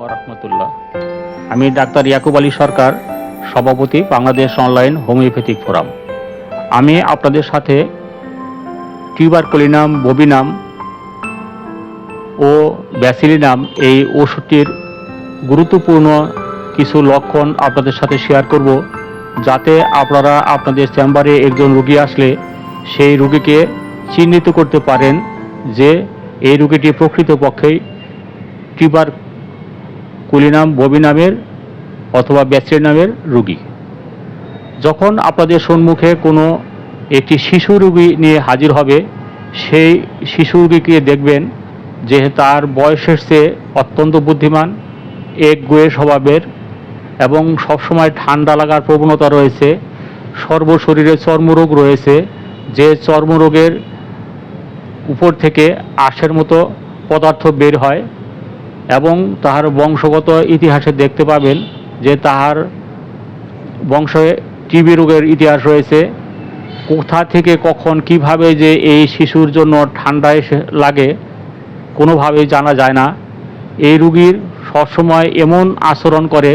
ওয়া রাহমাতুল্লাহ। আমি ডাক্তার ইয়াকুব আলী সরকার, সভাপতি বাংলাদেশ অনলাইন হোমিওপ্যাথিক ফোরাম। আমি আপনাদের সাথে টিউবারকুলিনাম, ববিনাম ও ব্যাসিলিনাম এই ওষুধটির গুরুত্বপূর্ণ কিছু লক্ষণ আপনাদের সাথে শেয়ার করব, যাতে আপনারা আপনাদের চেম্বারে একজন রোগী আসলে সেই রোগীকে চিহ্নিত করতে পারেন যে এই রোগীটি প্রকৃতপক্ষেই টিউবারকুলিনাম, ববিনামের অথবা ব্যাসিলিনামের রোগী। যখন আপনাদের সম্মুখে কোনো একটি শিশু রোগী নিয়ে হাজির হবে, সেই শিশু রোগীকে দেখবেন যে তার বয়সের চেয়ে অত্যন্ত বুদ্ধিমান, একগুঁয়ে স্বভাবের এবং সবসময় ঠান্ডা লাগার প্রবণতা রয়েছে, সর্বশরীরে চর্মরোগ রয়েছে, যে চর্মরোগের উপর থেকে আঁশের মতো পদার্থ বের হয়, এবং তাহার বংশগত ইতিহাসে দেখতে পাবেন যে তাহার বংশে টিবি রোগের ইতিহাস রয়েছে। কোথা থেকে কখন কিভাবে যে এই শিশুর জন্য ঠান্ডা এসে লাগে কোনোভাবেই জানা যায় না। এই রোগীর সবসময় এমন আচরণ করে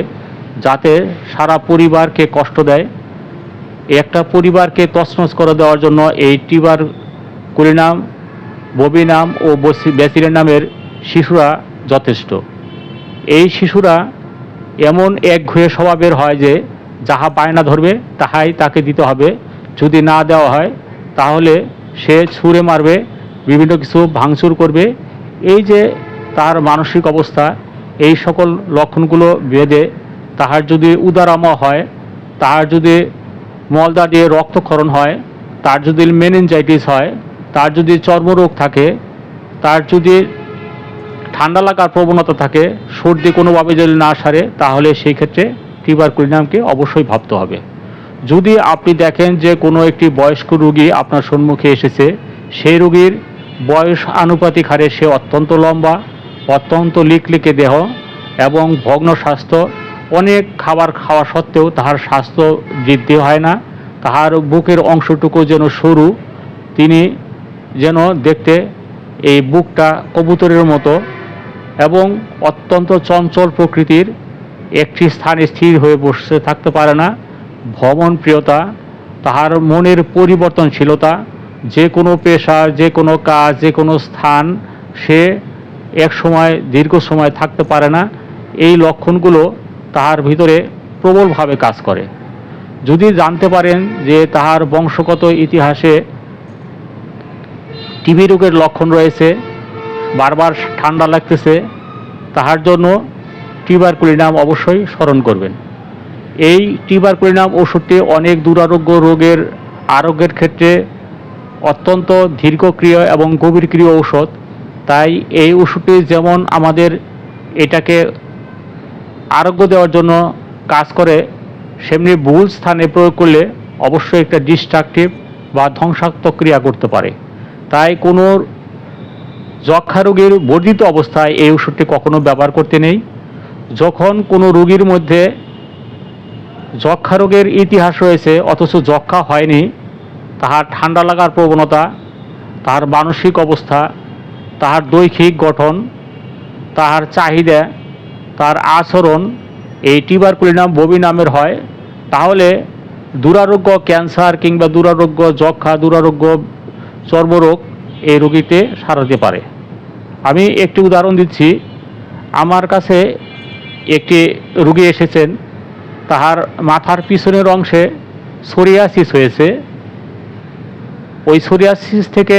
যাতে সারা পরিবারকে কষ্ট দেয়। একটা পরিবারকে তছনছ করে দেওয়ার জন্য এই টিউবারকুলিনাম, ববিনাম ও ব্যাসিলিনামের শিশুরা যথেষ্ট। এই শিশুরা এমন একঘেয়ে স্বভাবের হয় যে যাহা বায়না ধরবে তাহাই তাকে দিতে হবে। যদি না দেওয়া হয় তাহলে সে ছুঁড়ে মারবে, বিভিন্ন কিছু ভাঙচুর করবে। এই যে তার মানসিক অবস্থা, এই সকল লক্ষণগুলো ভেদে তাহার যদি উদারামা হয়, তাহার যদি মলদা দিয়ে রক্তক্ষরণ হয়, তার যদি মেনিনজাইটিস হয়, তার যদি চর্মরোগ থাকে, তার যদি ঠান্ডা লাগার প্রবণতা থাকে, সর্দি কোনোভাবে যদি না সারে, তাহলে সেই ক্ষেত্রে টিউবারকুলিনামকে অবশ্যই ভাবতে হবে। যদি আপনি দেখেন যে কোনো একটি বয়স্ক রোগী আপনার সম্মুখে এসেছে, সেই রোগীর বয়স আনুপাতিক হারে সে অত্যন্ত লম্বা, অত্যন্ত লিকলিকে দেহ এবং ভগ্ন স্বাস্থ্য, অনেক খাবার খাওয়া সত্ত্বেও তাহার স্বাস্থ্য বৃদ্ধি হয় না, তাহার বুকের অংশটুকু যেন সরু, তিনি যেন দেখতে এই বুকটা কবুতরের মতো এবং অত্যন্ত চঞ্চল প্রকৃতির, একটি স্থানে স্থির হয়ে বসে থাকতে পারে না, ভ্রমণ প্রিয়তা, তাহার মনের পরিবর্তনশীলতা, যে কোনো পেশা, যে কোনো কাজ, যে কোনো স্থান সে এক সময় দীর্ঘ সময় থাকতে পারে না। এই লক্ষণগুলো তাহার ভিতরে প্রবলভাবে কাজ করে। যদি জানতে পারেন যে তাহার বংশগত ইতিহাসে টিবি রোগের লক্ষণ রয়েছে, বারবার ঠান্ডা লাগতেছে, তাহার জন্য টিউবারকুলিনাম অবশ্যই স্মরণ করবেন। এই টিউবারকুলিনাম ওষুধটি অনেক দুরারোগ্য রোগের আরোগ্যের ক্ষেত্রে অত্যন্ত দীর্ঘক্রিয়া এবং গভীরক্রিয়া ঔষধ। তাই এই ওষুধটি যেমন আমাদের এটাকে আরোগ্য দেওয়ার জন্য কাজ করে, সেমনি ভুল স্থানে প্রয়োগ করলে অবশ্যই একটা ডিস্ট্রাকটিভ বা ধ্বংসাত্মক ক্রিয়া করতে পারে। তাই কোনো যক্ষ্মা রোগীর বর্ধিত অবস্থায় এই ওষুধটি কখনো ব্যবহার করতে নেই। যখন কোনো রোগীর মধ্যে যক্ষ্মা রোগের ইতিহাস রয়েছে অথচ যক্ষ্মা হয়নি, তাহার ঠান্ডা লাগার প্রবণতা, তাহার মানসিক অবস্থা, তাহার দৈহিক গঠন, তাহার চাহিদা, তার আচরণ এই টিউবারকুলিনাম, ববিনামের হয়, তাহলে দুরারোগ্য ক্যান্সার কিংবা দুরারোগ্য যক্ষ্মা, দুরারোগ্য চর্মরোগ এই রোগীতে সারাতে পারে। আমি একটি উদাহরণ দিচ্ছি। আমার কাছে একটি রোগী এসেছেন, তাহার মাথার পিছনের অংশে সোরিয়াসিস হয়েছে। ওই সোরিয়াসিস থেকে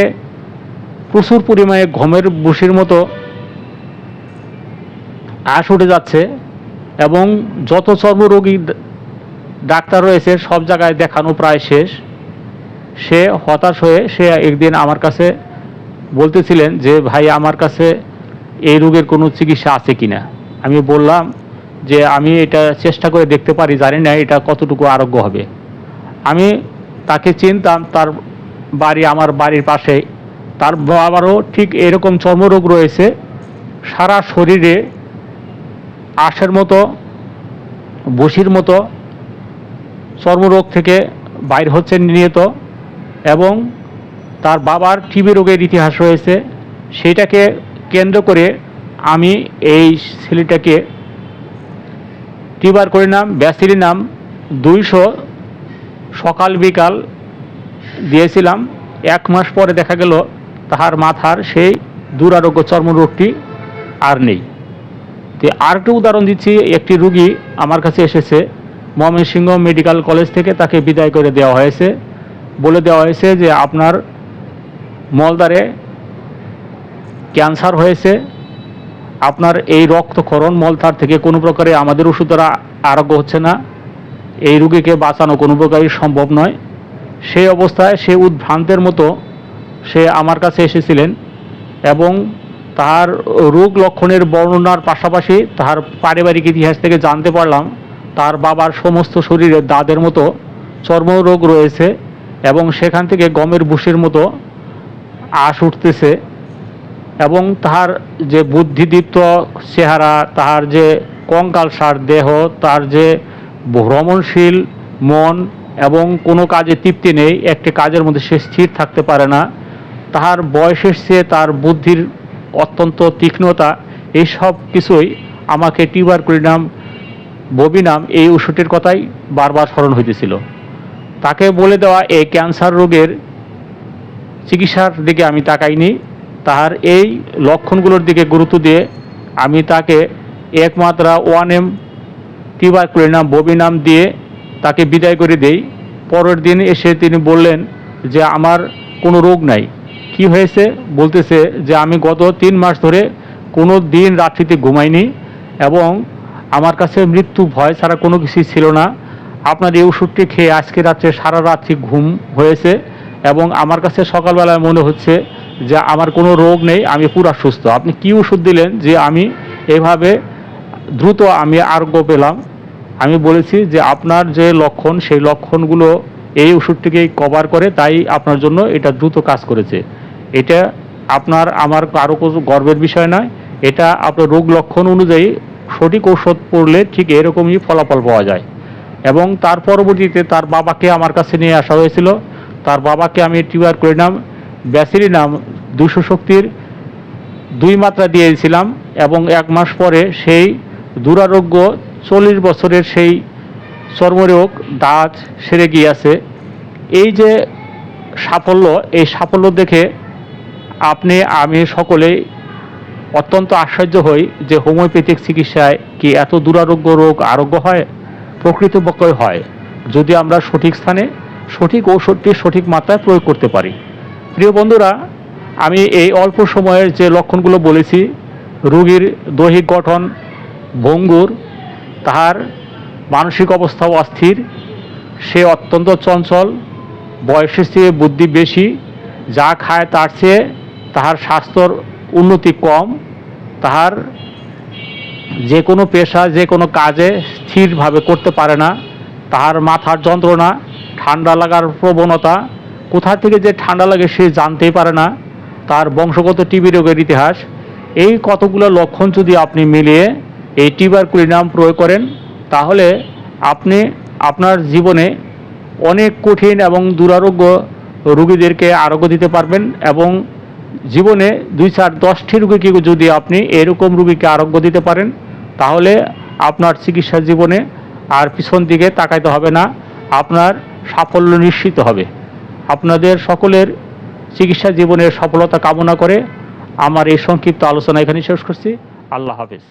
প্রচুর পরিমাণে ঘমের বুশির মতো আঁশ উঠে যাচ্ছে এবং যত চর্মরোগী ডাক্তার রয়েছে সব জায়গায় দেখানো প্রায় শেষ। সে হতাশ হয়ে সে একদিন আমার কাছে বলতেছিলেন যে ভাই, আমার কাছে এই রোগের কোনো চিকিৎসা আছে কিনা। আমি বললাম যে আমি এটা চেষ্টা করে দেখতে পারি, জানি না এটা কতটুকু আরোগ্য হবে। আমি তাকে চিনতাম, তার বাড়ি আমার বাড়ির পাশে। তার বাবারও ঠিক এরকম চর্মরোগ রয়েছে, সারা শরীরে আঁশের মতো, বসির মতো চর্মরোগ থেকে বাইর হচ্ছে নিয়মিত, এবং তার বাবার টিবি রোগের ইতিহাস রয়েছে। সেটাকে কেন্দ্র করে আমি এই ছেলেটাকে টিউবারকুলিনাম ব্যাসিলিনাম 200 সকাল বিকাল দিয়েছিলাম। 1 মাস পরে দেখা গেল তাহার মাথার সেই দুরারোগ্য চর্মরোগটি আর নেই। তো আরেকটি উদাহরণ দিচ্ছি, একটি রুগী আমার কাছে এসেছে ময়মনসিংহ মেডিকেল কলেজ থেকে, তাকে বিদায় করে দেওয়া হয়েছে। বলে দেওয়া হয়েছে যে আপনার মলদ্বারে ক্যান্সার হয়েছে, আপনার এই রক্তক্ষরণ মলদ্বার থেকে কোনো প্রকারে আমাদের ওষুধ দ্বারা আরোগ্য হচ্ছে না, এই রুগীকে বাঁচানো কোনো প্রকারই সম্ভব নয়। সেই অবস্থায় সে উদ্ভ্রান্তের মতো সে আমার কাছে এসেছিলেন এবং তার রোগ লক্ষণের বর্ণনার পাশাপাশি তার পারিবারিক ইতিহাস থেকে জানতে পারলাম তার বাবার সমস্ত শরীরে দাঁতের মতো চর্মরোগ রয়েছে এবং সেখান থেকে গমের ভুষির মতো আঁশ উঠতেছে এবং তার যে বুদ্ধিদীপ্ত চেহারা, তার যে কঙ্কালসার দেহ, তার যে ভ্রমণশীল মন এবং কোনো কাজে তৃপ্তি নেই, একটি কাজের মধ্যে সে স্থির থাকতে পারে না, তাহার বয়সের চেয়ে তার বুদ্ধির অত্যন্ত তীক্ষ্ণতা, এইসব কিছুই আমাকে টিউবারকুলিনাম ববিনাম এই ওষুধটির কথাই বারবার স্মরণ হইতেছিল। তাকে বলে দেওয়া এই ক্যান্সার রোগের চিকিৎসার দিকে আমি তাকাইনি, তাহার এই লক্ষণগুলোর দিকে গুরুত্ব দিয়ে আমি তাকে একমাত্রা 1M টিউবারকুলিনাম ববিনাম দিয়ে তাকে বিদায় করে দেই। পরের দিন এসে তিনি বললেন যে আমার কোনো রোগ নাই। কি হয়েছে? বলতেছে যে আমি গত 3 মাস ধরে কোনো দিন রাত্রিতে ঘুমাইনি এবং আমার কাছে মৃত্যু ভয় ছাড়া কোনো কিছুই ছিল না। আপনার এই ওষুধটি খেয়ে আজকে রাত্রে সারা রাত্রি ঘুম হয়েছে এবং আমার কাছে সকালবেলায় মনে হচ্ছে যে আমার কোনো রোগ নেই, আমি পুরা সুস্থ। আপনি কি ওষুধ দিলেন যে আমি এভাবে দ্রুত আমি আরোগ্য পেলাম? আমি বলেছি যে আপনার যে লক্ষণ সেই লক্ষণগুলো এই ওষুধটিকেই কভার করে, তাই আপনার জন্য এটা দ্রুত কাজ করেছে। এটা আপনার আমার কারো গর্বের বিষয় নয়, এটা আপনার রোগ লক্ষণ অনুযায়ী সঠিক ঔষধ পড়লে ঠিক এরকমই ফলাফল পাওয়া যায়। এবং তার পরবর্তীতে তার বাবাকে আমার কাছে নিয়ে আসা হয়েছিল। তার বাবাকে আমি টিউবারকুলিনাম ব্যাসিলিনাম 200 শক্তির 2 মাত্রা দিয়েছিলাম এবং 1 মাস পরে সেই দুরারোগ্য 40 বছরের সেই চর্মরোগ দাঁত সেরে গিয়েছে। এই যে সাফল্য, এই সাফল্য দেখে আপনি আমি সকলেই অত্যন্ত আশ্চর্য হই যে হোমিওপ্যাথিক চিকিৎসায় কি এত দুরারোগ্য রোগ আরোগ্য হয়? প্রকৃতপক্ষে হয়, যদি আমরা সঠিক স্থানে সঠিক ঔষধটি সঠিক মাত্রায় প্রয়োগ করতে পারি। প্রিয় বন্ধুরা, আমি এই অল্প সময়ের যে লক্ষণগুলো বলেছি, রোগীর দৈহিক গঠন ভঙ্গুর, তাহার মানসিক অবস্থাও অস্থির, সে অত্যন্ত চঞ্চল, বয়সের চেয়ে বুদ্ধি বেশি, যা খায় তার চেয়ে তাহার স্বাস্থ্যর উন্নতি কম, তাহার যে কোনো পেশা যে কোনো কাজে স্থিরভাবে করতে পারে না, তাহার মাথার যন্ত্রণা, ঠান্ডা লাগার প্রবণতা, কোথা থেকে যে ঠান্ডা লাগে সে জানতেই পারে না, তার বংশগত টিবি রোগের ইতিহাস, এই কতগুলো লক্ষণ যদি আপনি মিলিয়ে এই টিউবারকুলিনাম প্রয়োগ করেন, তাহলে আপনি আপনার জীবনে অনেক কঠিন এবং দুরারোগ্য রোগীদেরকে আরোগ্য দিতে পারবেন এবং জীবনে 2, 4, 10টি রোগীকে যদি আপনি এরকম রোগীকে আরোগ্য দিতে পারেন, তাহলে আপনার চিকিৎসা জীবনে আর পিছন দিকে তাকাইতে হবে না, আপনার সাফল্য নিশ্চিত হবে। আপনাদের সকলের চিকিৎসা জীবনের সফলতা কামনা করে আমার এই সংক্ষিপ্ত আলোচনা এখানে শেষ করছি। আল্লাহ হাফেজ।